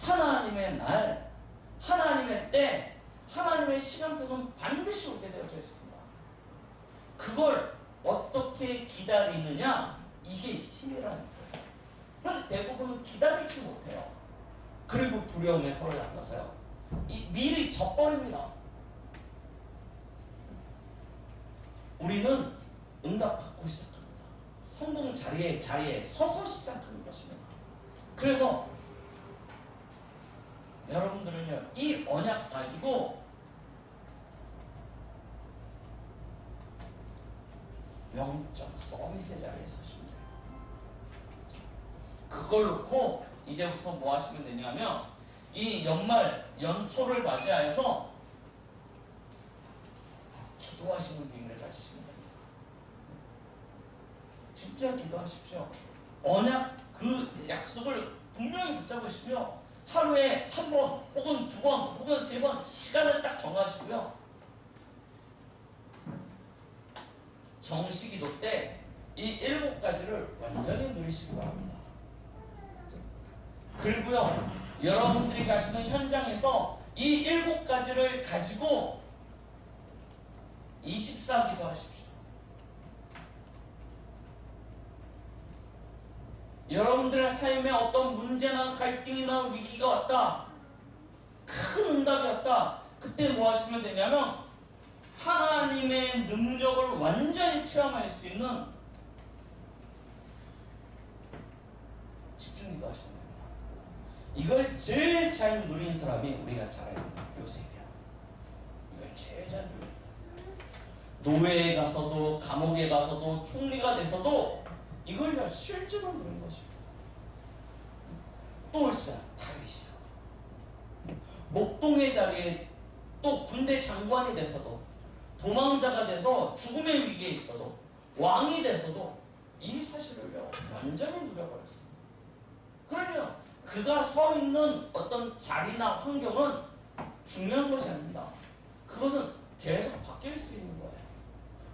하나님의 날, 하나님의 때, 하나님의 시간표는 반드시 오게 되어져 있습니다. 그걸 어떻게 기다리느냐, 이게 힘이라는 거예요. 그런데 대부분은 기다리지 못해요. 그리고 두려움에 사로잡혀서요 미리 져버립니다. 우리는 응답받고 시작합니다. 성공 자리에 서서 시작하는 것입니다. 그래서 여러분들은요 이 언약 가지고 영적 서비스의 자리에 서시면 돼요. 그걸 놓고 이제부터 뭐 하시면 되냐면 이 연초를 맞이하여서 기도하시는 비밀을 가지시면 됩니다. 진짜 기도하십시오. 언약 그 약속을 분명히 붙잡으시며 하루에 한 번 혹은 두 번 혹은 세 번 시간을 딱 정하시고요. 정시기도 때 이 7가지를 완전히 누리시기 바랍니다. 그리고요 여러분들이 가시는 현장에서 이 7가지를 가지고 24기도 하십시오. 여러분들의 삶에 어떤 문제나 갈등이나 위기가 왔다, 큰 응답이 왔다, 그때 뭐 하시면 되냐면 하나님의 능력을 완전히 체험할 수 있는 집중기도 하시면 됩니다. 이걸 제일 잘 누린 사람이 우리가 잘 알고 있는 요셉이야. 이걸 제일 잘 누린 노예에 가서도 감옥에 가서도 총리가 돼서도 이걸 실제로 누린 것입니다. 또 있어요. 다윗이요. 목동의 자리에 또 군대 장관이 돼서도 도망자가 돼서 죽음의 위기에 있어도 왕이 돼서도 이 사실을요 완전히 누려버렸습니다. 그러면 그가 서 있는 어떤 자리나 환경은 중요한 것이 아닙니다. 그것은 계속 바뀔 수 있는 거예요.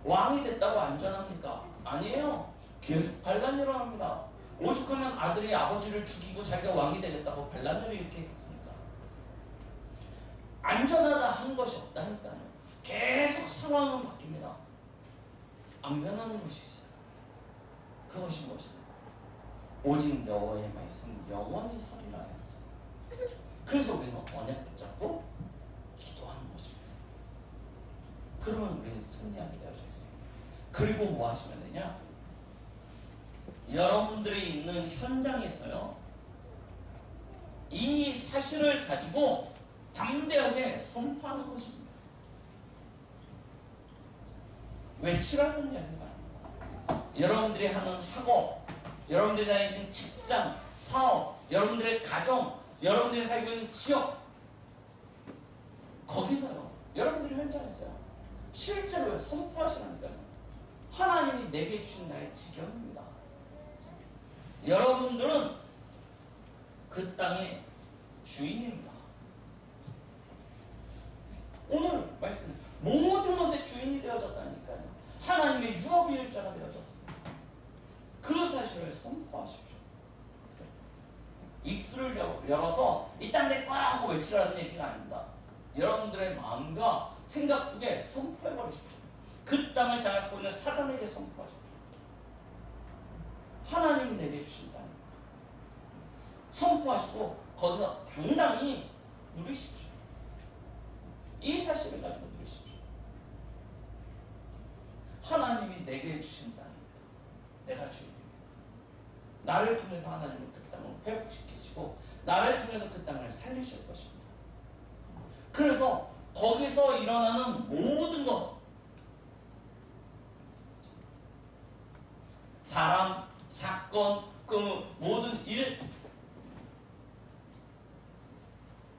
왕이 됐다고 안전합니까? 아니에요. 계속 반란이 일어납니다. 오죽하면 아들이 아버지를 죽이고 자기가 왕이 되겠다고 반란을 일으키겠습니까? 안전하다 한 것이 없다니까요. 계속 상황은 바뀝니다. 안 변하는 것이 있어요. 그것이 무엇입니까? 오직 여호와의 말씀 영원히 서리라 하였어요. 그래서 우리는 언약 붙잡고 기도하는 것입니다. 그러면 우리는 승리하게 되어져 있습니다. 그리고 뭐 하시면 되냐? 여러분들이 있는 현장에서요 이 사실을 가지고 담대하게 선포하는 것입니다. 외치라는 이야기가 아닙니다. 여러분들이 하는 학업, 여러분들이 다니시는 직장, 사업, 여러분들의 가정, 여러분들이 살고 있는 지역, 거기서요 여러분들이 현장에서요 실제로 선포하시라니까요. 하나님이 내게 주신 나의 지경입니다. 여러분들은 그 땅의 주인입니다. 오늘 말씀 모든 것의 주인이 되어졌다니까요. 하나님의 유업의 일자가 되어졌습니다. 그 사실을 선포하십시오. 입술을 열어서 이 땅 내 거야 하고 외치라는 얘기가 아닙니다. 여러분들의 마음과 생각 속에 선포해버리십시오. 그 땅을 장악하고 있는 사단에게 선포하십시오. 하나님이 내게 주신 땅 선포하시고 거기서 당당히 누리십시오. 이 사실을 가지고 누리십시오. 하나님이 내게 주신 땅입니다. 내가 주인입니다. 나를 통해서 하나님은 그 땅을 회복시키시고 나를 통해서 그 땅을 살리실 것입니다. 그래서 거기서 일어나는 모든 것, 사람, 사건, 그 모든 일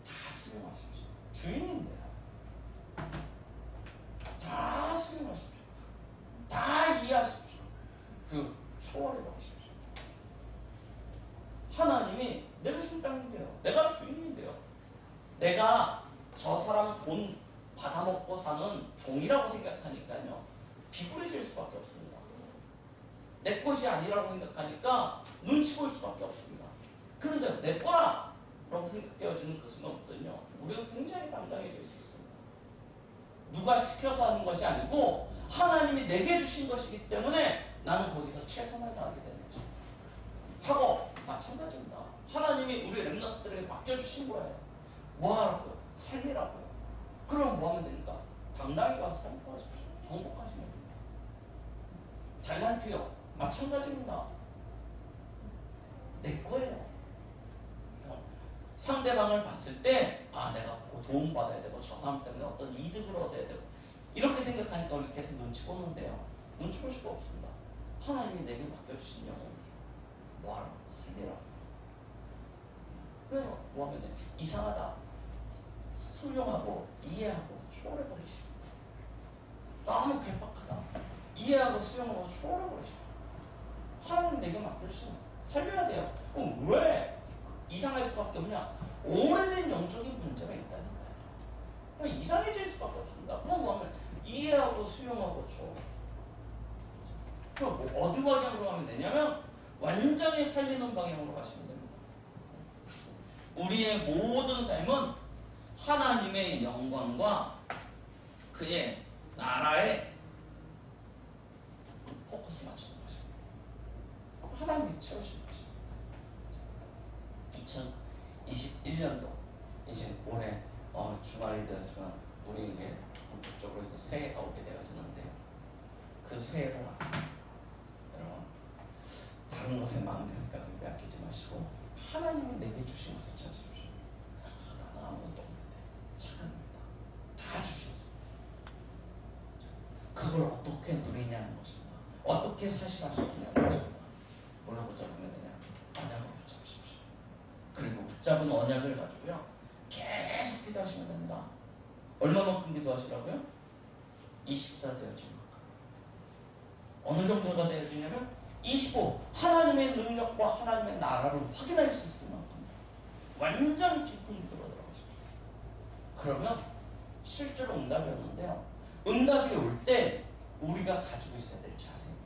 다 수용하십시오. 주인인데요. 다 수용하십시오. 그 초월해 버리십시오. 하나님이 내가 주신 땅인데요. 내가 주인인데요. 내가 저 사람 돈 받아먹고 사는 종이라고 생각하니까요. 비굴해질 수밖에 없습니다. 내 것이 아니라고 생각하니까 눈치 볼 수밖에 없습니다. 그런데 내 거라! 라고 생각되어지는 그 순간부터는요. 우리가 굉장히 당당해질 수 있습니다. 누가 시켜서 하는 것이 아니고 하나님이 내게 주신 것이기 때문에 나는 거기서 최선을 다하게 되는 것입니다. 하고 마찬가지입니다. 하나님이 우리 렘넌트들에게 맡겨주신 거예요. 뭐 하라고요? 살리라고요. 그럼 뭐 하면 됩니까? 당당히 가서 성공하십시오. 정복하시면 됩니다. 달란트요. 마찬가지입니다. 내 거예요. 상대방을 봤을 때 내가 도움받아야 되고 저 사람 때문에 어떤 이득을 얻어야 되고 이렇게 생각하니까 우리 계속 눈치 보는데요. 눈치 볼 수가 없습니다. 하나님이 내게 맡겨주신 영혼이에요. 뭐하라고? 살리라고. 그래서 뭐 하면 돼? 이상하다. 수용하고 이해하고 초월해버리시고 너무 괴팍하다. 이해하고 수용하고 초월해버리시고 하나님 내게 맡겨주신 살려야 돼요. 그럼 왜 이상할 수밖에 없냐? 오래된 영적인 문제가 있다니까요. 이상해질 수밖에 없습니다. 그럼 뭐 하면 이해하고 수용하고 초월. 그럼 뭐 어디 방향으로 가면 되냐면 완전히 살리는 방향으로 가시면 됩니다. 우리의 모든 삶은 하나님의 영광과 그의 나라에 포커스 맞추는 것입니다. 하나님이 채우신 것입니다. 2021년도 이제 올해 주말이 되었지만 우리에게 본격적으로 이제 새해가 오게 되어지는데요. 그 새해를 여러분 다른 것에 마음 빼앗기지 마시고 하나님이 내게 주신 것을 찾으십시오. 나는 아무것도 없는데 착각입니다. 다 주셨습니다. 그걸 어떻게 누리냐는 것입니다. 어떻게 사실화시키냐는 것입니다. 뭘로 붙잡으면 되냐? 언약으로 붙잡으십시오. 그리고 붙잡은 언약을 가지고요. 계속 기도하시면 됩니다. 얼마만큼 기도하시라고요? 24 되어지는 것. 어느 정도가 되어지냐면 25. 하나님의 능력과 하나님의 나라를 확인할 수 있을 만큼 완전 깊은 기도로 들어가십시오. 그러면 실제로 응답이 오는데요. 응답이 올 때 우리가 가지고 있어야 될 자세입니다.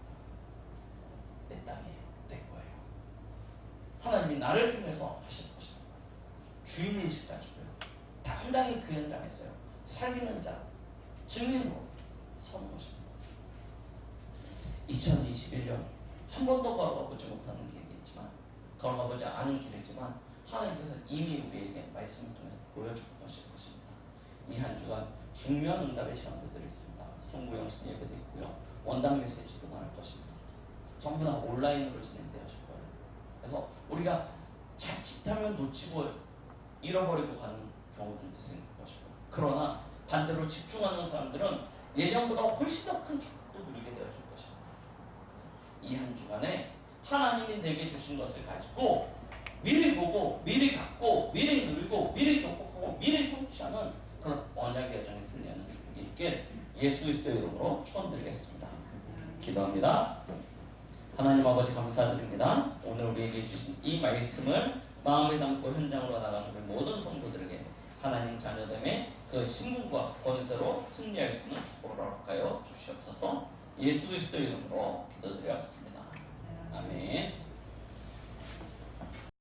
내 땅이에요. 내 거예요. 하나님이 나를 통해서 하실 것입니다. 주인의식 가지고요. 당당히 그 현장에서요. 살리는 자, 증인으로 서는 것입니다. 2021년 한 번도 걸어가보지 못하는 길이겠지만 걸어가보지 않은 길이지만 하나님께서 이미 우리에게 말씀을 통해서 보여주고 가실 것입니다. 이 한 주간 중요한 응답의 시간들이 있습니다. 송구영신 예배도 있고요. 원당 메시지도 많을 것입니다. 전부 다 온라인으로 진행되어질 거예요. 그래서 우리가 자칫하면 놓치고 잃어버리고 가는 경우들도 생길 것이고 그러나 반대로 집중하는 사람들은 예전보다 훨씬 더 큰 축복도 누리게 되어질 것입니다. 이 한 주간에 하나님이 내게 주신 것을 가지고 미리 보고 미리 갖고 미리 누리고 미리 정복하고 미리 성취하는 그런 언약의 여정에 승리하는 축복이 있길 예수 그리스도의 이름으로 축원드리겠습니다. 기도합니다. 하나님 아버지 감사드립니다. 오늘 우리에게 주신 이 말씀을 마음에 담고 현장으로 나가는 우리 모든 성도들에게 하나님 자녀됨의 그 신분과 권세로 승리할 수 있는 축복을 허락하여 주시옵소서. 예수 그리스도의 이름으로 기도드렸습니다. 아멘.